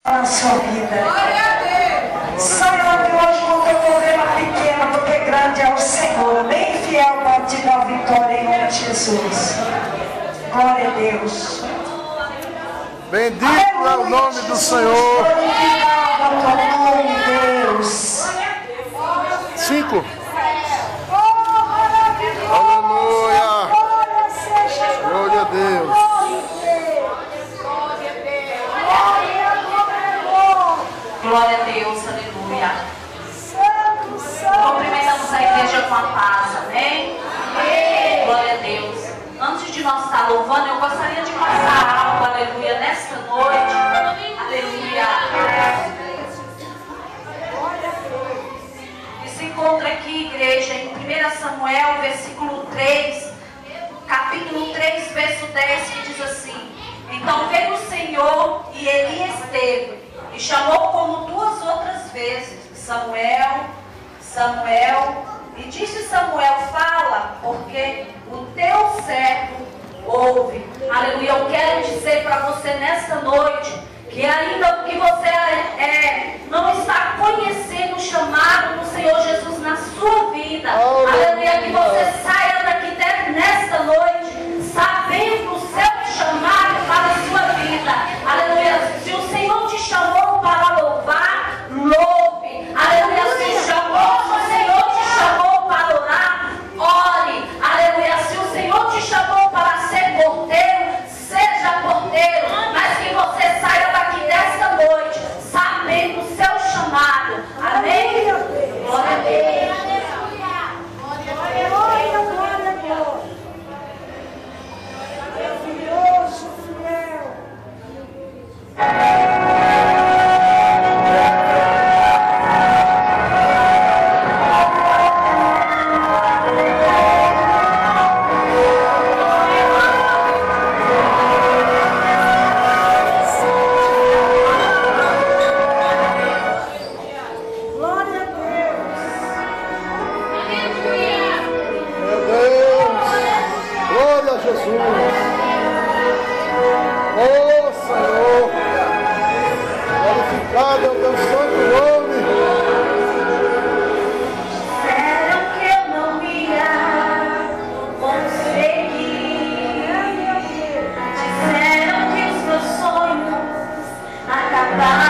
na sua vida. Senhor, que hoje com o teu problema pequeno, porque grande é o Senhor, bem fiel para te dar vitória em nome de Jesus. Glória a Deus. Bendito é o nome do Senhor. Glorificado o teu nome, Deus. 5. Aleluia. Glória a Deus. Glória a Deus, aleluia. Cumprimentamos a igreja com a paz, amém? Glória a Deus. Antes de nós estar louvando, eu gostaria de passar algo, aleluia, nesta noite. Aleluia. E se encontra aqui, igreja, em 1 Samuel, versículo 3, capítulo 3, verso 10, que diz assim: Então veio o Senhor e Elias esteve, e chamou como 2 outras vezes, Samuel, Samuel, e disse Samuel: Fala, porque o teu servo ouve. Aleluia. Eu quero dizer para você nesta noite, que ainda que você não está conhecendo o chamado do Senhor Jesus na sua vida, aleluia, que você saia daqui nesta noite, sabendo o seu chamado para a sua vida, aleluia. Se o Senhor te chamou para louvar, louve, aleluia. Se o Senhor te chamou para orar, ore, aleluia. Se o Senhor te chamou para ser porteiro, seja porteiro, mas que você saia daqui desta noite, sabendo o seu chamado, amém? Glória a Deus. Bye.